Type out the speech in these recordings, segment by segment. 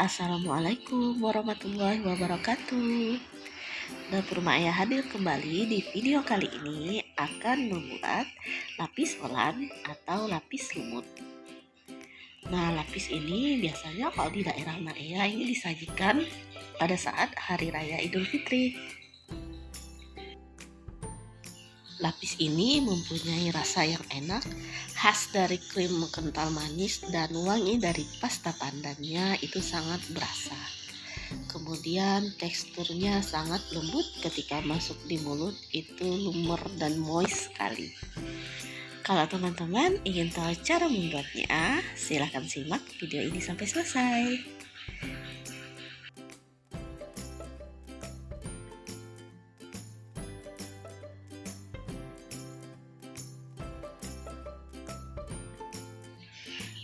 Assalamualaikum warahmatullahi wabarakatuh. Dapur Maya hadir kembali. Di video kali ini akan membuat lapis volan atau lapis lumut. Nah, lapis ini biasanya kalau di daerah Maya ini disajikan pada saat Hari Raya Idul Fitri. Lapis ini mempunyai rasa yang enak, khas dari krim kental manis dan wangi dari pasta pandannya itu sangat berasa. Kemudian teksturnya sangat lembut ketika masuk di mulut, itu lumer dan moist sekali. Kalau teman-teman ingin tahu cara membuatnya, silahkan simak video ini sampai selesai.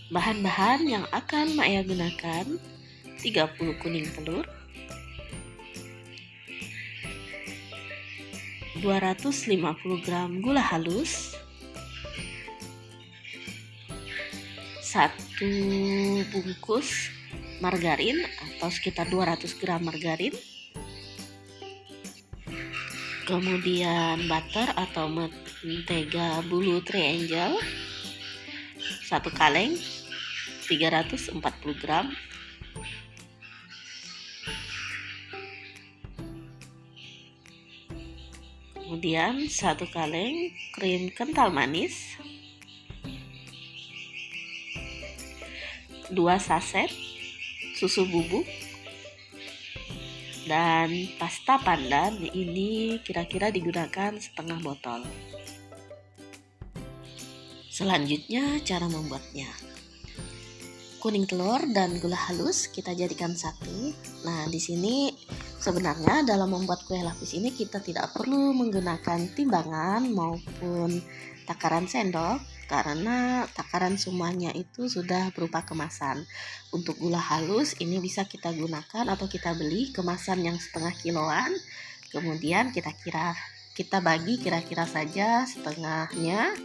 Bahan-bahan yang akan Maya gunakan: 30 kuning telur, 250 gram gula halus, 1 bungkus margarin atau sekitar 200 gram margarin, kemudian butter atau mentega bulu triangle 1 kaleng 340 gram, kemudian 1 kaleng krim kental manis, 2 saset susu bubuk, dan pasta pandan ini kira-kira digunakan setengah botol. Selanjutnya cara membuatnya: kuning telur dan gula halus kita jadikan satu. Nah, di sini sebenarnya dalam membuat kue lapis ini kita tidak perlu menggunakan timbangan maupun takaran sendok karena takaran semuanya itu sudah berupa kemasan. Untuk gula halus ini bisa kita gunakan atau kita beli kemasan yang setengah kiloan. Kemudian kita bagi kira-kira saja setengahnya.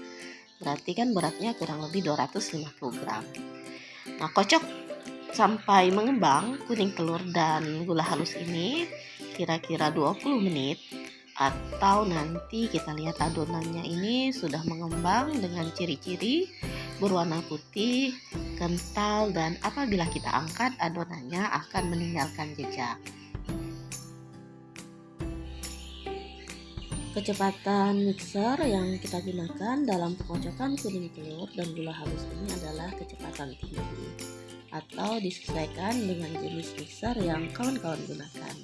Berarti kan beratnya kurang lebih 250 gram. Nah, kocok sampai mengembang kuning telur dan gula halus ini kira-kira 20 menit, atau nanti kita lihat adonannya ini sudah mengembang dengan ciri-ciri berwarna putih, kental, dan apabila kita angkat adonannya akan meninggalkan jejak. Kecepatan mixer yang kita gunakan dalam pengocokan kuning telur dan gula halus ini adalah kecepatan tinggi atau disesuaikan dengan jenis mixer yang kawan-kawan gunakan.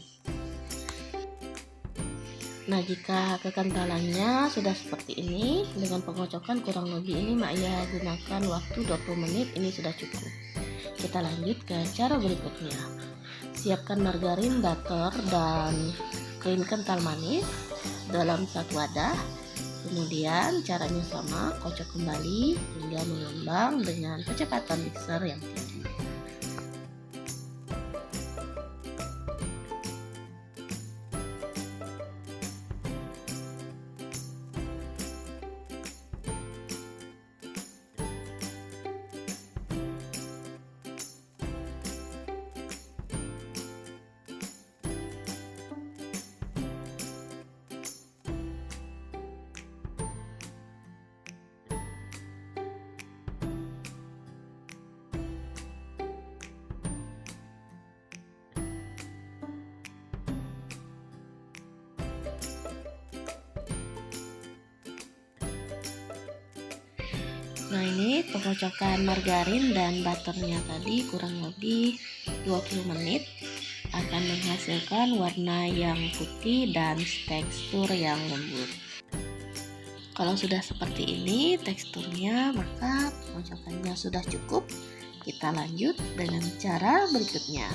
Nah, jika kekentalannya sudah seperti ini, dengan pengocokan kurang lebih ini Maya gunakan waktu 20 menit, ini sudah cukup. Kita lanjut ke cara berikutnya. Siapkan margarin, butter, dan krim kental manis dalam satu wadah. Kemudian caranya sama, kocok kembali hingga mengembang dengan kecepatan mixer yang tinggi. Nah, ini pengocokan margarin dan butternya tadi kurang lebih 20 menit akan menghasilkan warna yang putih dan tekstur yang lembut. Kalau sudah seperti ini teksturnya, maka pengocokannya sudah cukup. Kita lanjut dengan cara berikutnya.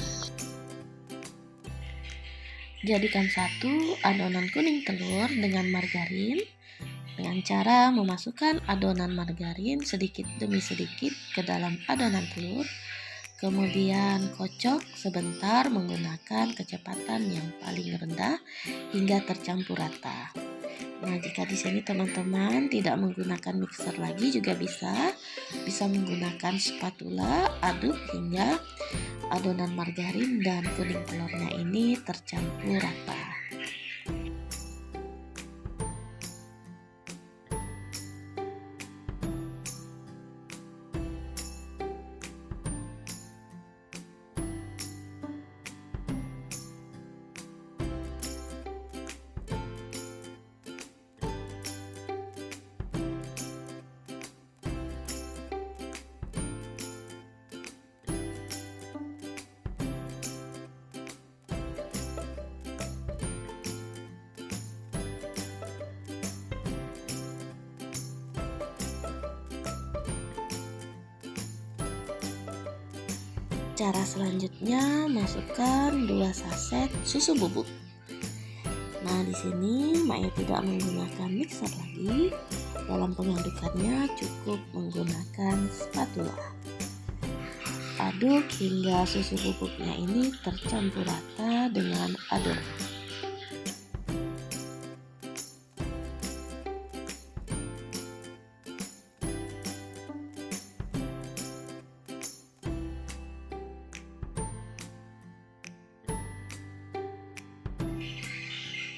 Jadikan satu adonan kuning telur dengan margarin dengan cara memasukkan adonan margarin sedikit demi sedikit ke dalam adonan telur. Kemudian kocok sebentar menggunakan kecepatan yang paling rendah hingga tercampur rata. Nah, jika di sini teman-teman tidak menggunakan mixer lagi juga bisa menggunakan spatula, aduk hingga adonan margarin dan kuning telurnya ini tercampur rata. Cara selanjutnya, masukkan 2 saset susu bubuk. Nah, di sini Maya tidak menggunakan mixer lagi. Dalam pengadukannya cukup menggunakan spatula. Aduk hingga susu bubuknya ini tercampur rata dengan adonan.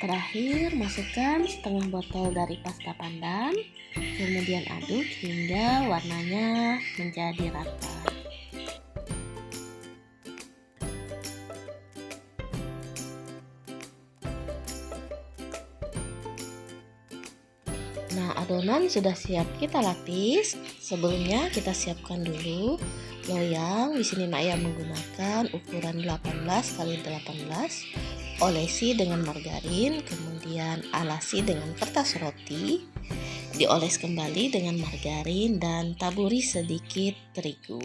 Terakhir, masukkan setengah botol dari pasta pandan, kemudian aduk hingga warnanya menjadi rata. Nah, adonan sudah siap kita lapis. Sebelumnya kita siapkan dulu loyang. Di sini Maya menggunakan ukuran 18 x 18. Olesi dengan margarin, kemudian alasi dengan kertas roti, dioles kembali dengan margarin dan taburi sedikit terigu.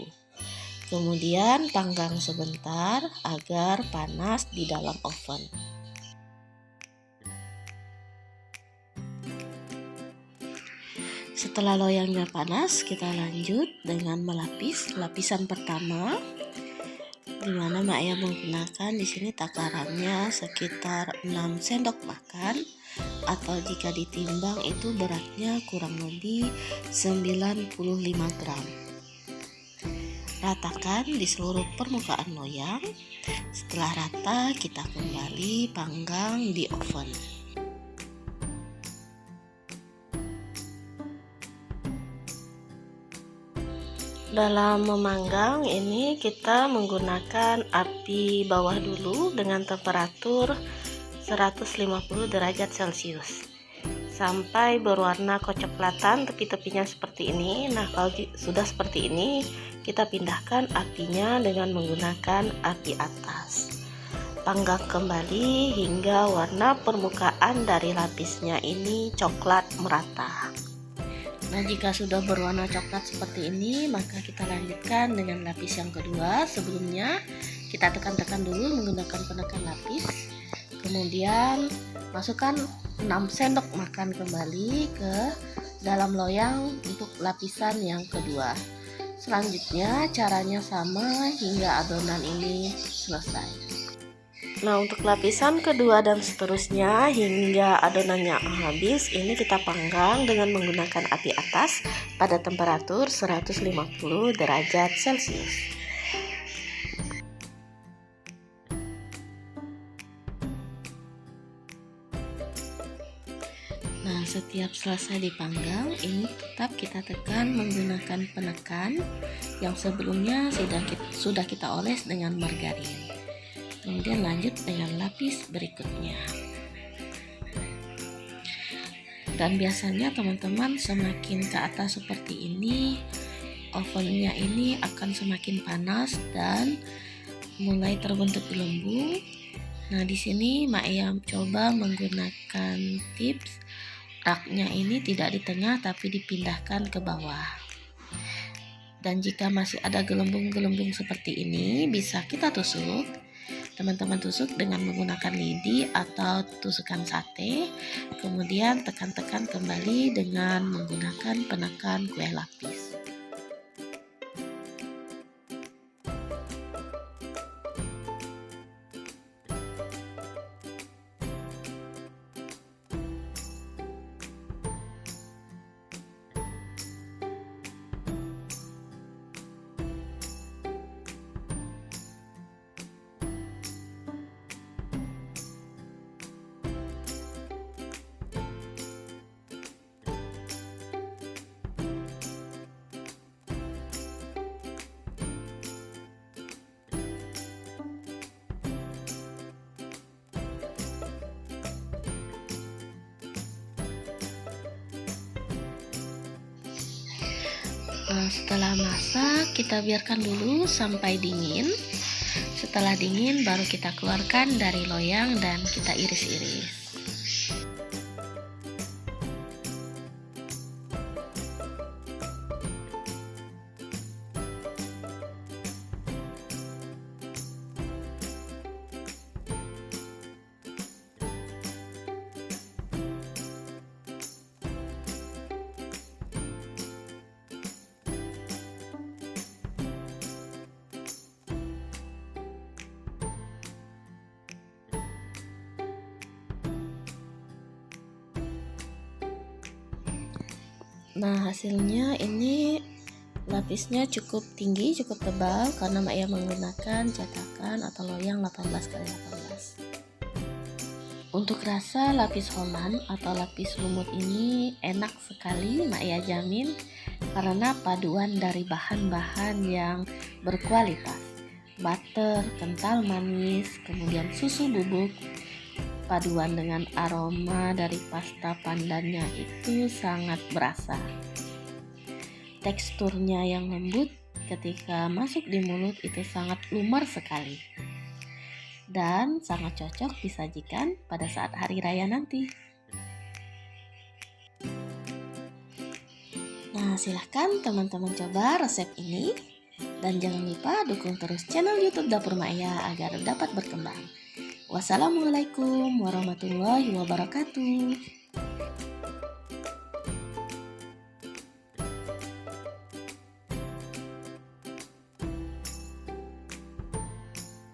Kemudian panggang sebentar agar panas di dalam oven. Setelah loyangnya panas, kita lanjut dengan melapis lapisan pertama, di mana Maya menggunakan di sini takarannya sekitar 6 sendok makan, atau jika ditimbang itu beratnya kurang lebih 95 gram. Ratakan di seluruh permukaan loyang. Setelah rata, kita kembali panggang di oven. Dalam memanggang ini kita menggunakan api bawah dulu dengan temperatur 150 derajat Celcius sampai berwarna kecoklatan, tepi-tepinya seperti ini. Nah, kalau sudah seperti ini, kita pindahkan apinya dengan menggunakan api atas. Panggang kembali hingga warna permukaan dari lapisnya ini coklat merata. Nah, jika sudah berwarna coklat seperti ini, maka kita lanjutkan dengan lapis yang kedua. Sebelumnya kita tekan-tekan dulu menggunakan penekan lapis. Kemudian masukkan 6 sendok makan kembali ke dalam loyang untuk lapisan yang kedua. Selanjutnya caranya sama hingga adonan ini selesai. Nah, untuk lapisan kedua dan seterusnya hingga adonannya habis, ini kita panggang dengan menggunakan api atas pada temperatur 150 derajat Celcius. Nah, setiap selesai dipanggang, ini tetap kita tekan menggunakan penekan yang sebelumnya sudah kita oles dengan margarin. Kemudian lanjut dengan lapis berikutnya. Dan biasanya teman-teman semakin ke atas seperti ini, ovennya ini akan semakin panas dan mulai terbentuk gelembung. Nah, di sini Maya coba menggunakan tips raknya ini tidak di tengah tapi dipindahkan ke bawah. Dan jika masih ada gelembung-gelembung seperti ini, bisa kita tusuk. Teman-teman tusuk dengan menggunakan lidi atau tusukan sate, kemudian tekan-tekan kembali dengan menggunakan penekan kue lapis. Setelah masak, kita biarkan dulu sampai dingin. Setelah dingin, baru kita keluarkan dari loyang dan kita iris-iris. Nah, hasilnya ini lapisnya cukup tinggi, cukup tebal karena Maya menggunakan cetakan atau loyang 18x18. Untuk rasa lapis Holland atau lapis lumut ini enak sekali, Maya jamin, karena paduan dari bahan-bahan yang berkualitas. Butter, kental manis, kemudian susu bubuk, paduan dengan aroma dari pasta pandannya itu sangat berasa. Teksturnya yang lembut ketika masuk di mulut itu sangat lumer sekali. Dan sangat cocok disajikan pada saat hari raya nanti. Nah, silahkan teman-teman coba resep ini. Dan jangan lupa dukung terus channel YouTube Dapur Maya agar dapat berkembang. Wassalamualaikum warahmatullahi wabarakatuh.